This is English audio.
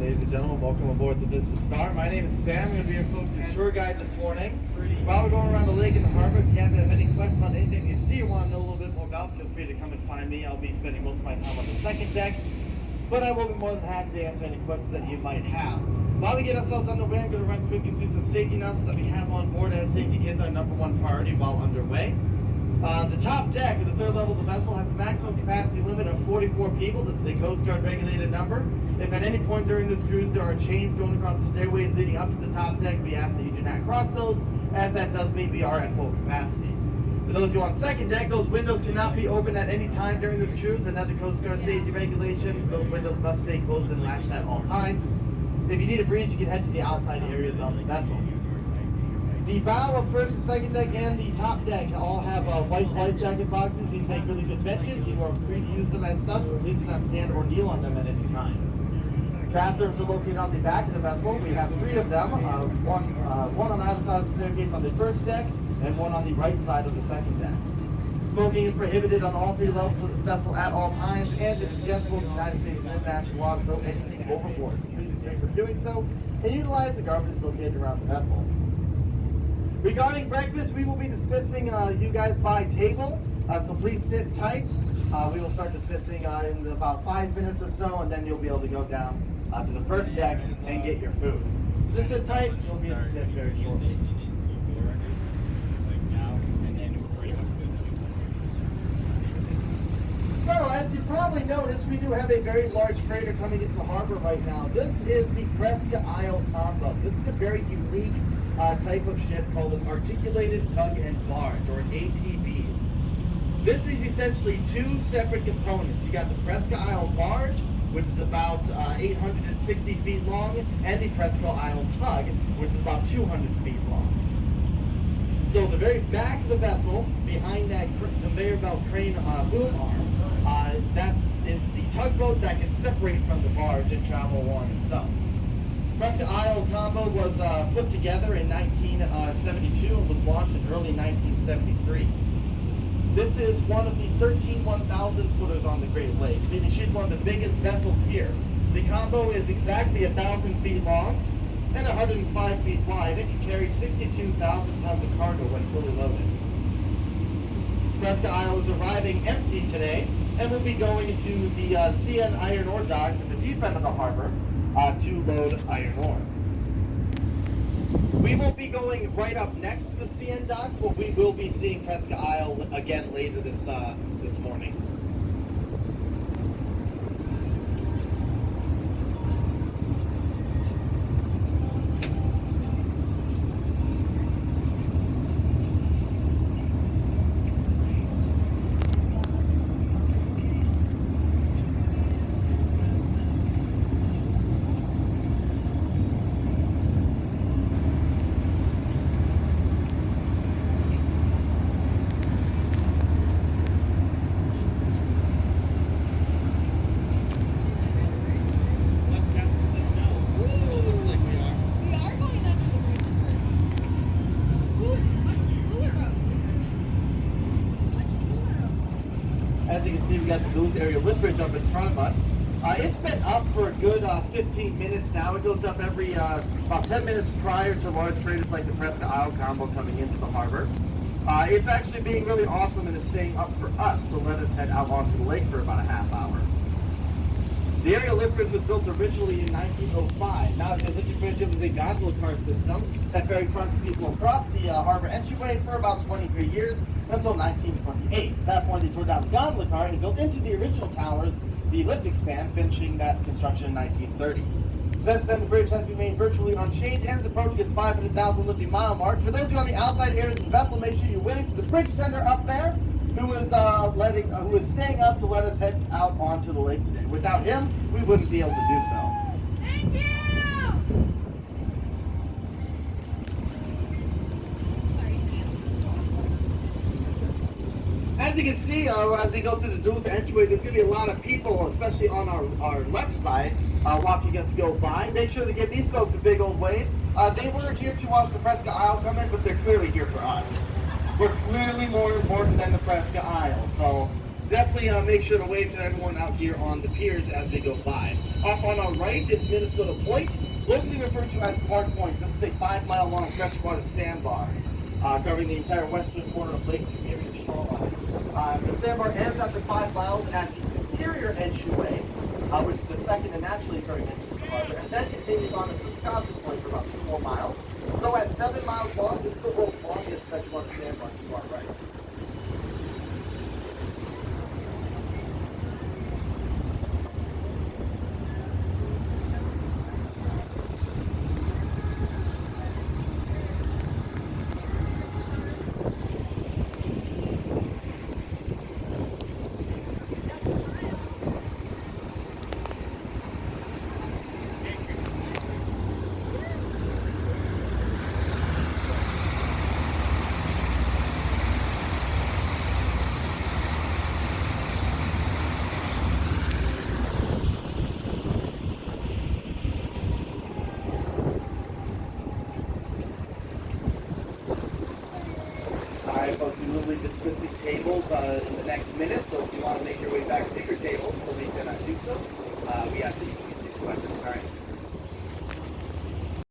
Ladies and gentlemen, welcome aboard the Vista Star. My name is Sam. I'm going to be your folks' tour guide this morning. While we're going around the lake and the harbor, if you have any questions on anything you see or want to know a little bit more about, feel free to come and find me. I'll be spending most of my time on the second deck, but I will be more than happy to answer any questions that you might have. While we get ourselves underway, I'm going to run quickly through some safety announcements that we have on board, as safety is our #1 priority while underway. The top deck of the third level of the vessel has a maximum capacity limit of 44 people. This is a Coast Guard regulated number. If at any point during this cruise there are chains going across the stairways leading up to the top deck, we ask that you do not cross those, as that does mean we are at full capacity. For those of you on second deck, those windows cannot be opened at any time during this cruise. Another Coast Guard safety regulation, those windows must stay closed and latched at all times. If you need a breeze, you can head to the outside areas of the vessel. The bow of first and second deck and the top deck all have white life jacket boxes. These make really good benches. You are free to use them as such, but please do not stand or kneel on them at any time. Bathrooms are located on the back of the vessel. We have 3 of them, one on either side of the staircase on the first deck and one on the right side of the second deck. Smoking is prohibited on all 3 levels of this vessel at all times, and it is against both United States and international law to throw anything overboard. So please refrain from doing so and utilize the garbage located around the vessel. Regarding breakfast, we will be dismissing you guys by table, so please sit tight. We will start dismissing in about 5 minutes or so, and then you'll be able to go down to the first deck and get your food. So just sit tight, you'll be dismissed very shortly. So, as you probably noticed, we do have a very large freighter coming into the harbor right now. This is the Presque Isle Combo. This is a very unique type of ship called an Articulated Tug and Barge, or an ATB. This is essentially 2 separate components. You got the Presque Isle Barge, which is about 860 feet long, and the Presque Isle Tug, which is about 200 feet long. So the very back of the vessel, behind that conveyor belt crane boom arm, that is the tugboat that can separate from the barge and travel along itself. Presque Isle Combo was put together in 1972 and was launched in early 1973. This is one of the 13 1,000 footers on the Great Lakes, meaning she's one of the biggest vessels here. The Combo is exactly 1,000 feet long and 105 feet wide. It can carry 62,000 tons of cargo when fully loaded. Presque Isle is arriving empty today and will be going into the CN iron ore docks at the deep end of the harbor to load iron ore. We will be going right up next to the CN docks, but we will be seeing Presque Isle again later this morning. As you can see, we got the Duluth area lift bridge up in front of us. It's been up for a good 15 minutes now. It goes up every about 10 minutes prior to large freighters like the Presque Isle Combo coming into the harbor. It's actually being really awesome and is staying up for us to let us head out onto the lake for about a half hour. The area lift bridge was built originally in 1905. Now as a lift bridge, it was a gondola car system that ferried crossing people across the harbor entryway for about 23 years until 1928. At that point, they tore down the gondola car and built into the original towers the lift span, finishing that construction in 1930. Since then, the bridge has remained virtually unchanged and is approaching its 500,000 lifting mile mark. For those of you on the outside areas of the vessel, make sure you're waving to the bridge tender up there, who is staying up to let us head out onto the lake today. Without him, we wouldn't be able to do so. Thank you! As you can see, as we go through the Duluth entryway, there's going to be a lot of people, especially on our left side, watching us go by. Make sure to give these folks a big old wave. They weren't here to watch the Presque Isle come in, but they're clearly here for us. We're clearly more important than the Presque Isle. So definitely make sure to wave to everyone out here on the piers as they go by. Off on our right is Minnesota Point, locally referred to as Park Point. This is a 5-mile long freshwater sandbar covering the entire western corner of Lake Superior shoreline. The sandbar ends after 5 miles at the Superior entryway, which is the second and naturally occurring entrance to the harbor, and then continues on to Wisconsin Point for about 2 more miles. So at 7 miles long, this is the world's longest freshwater sandbar to our right. Alright folks, we will be dismissing tables in the next minute, so if you want to make your way back to your tables so we can do so, we ask that you please do so at this time.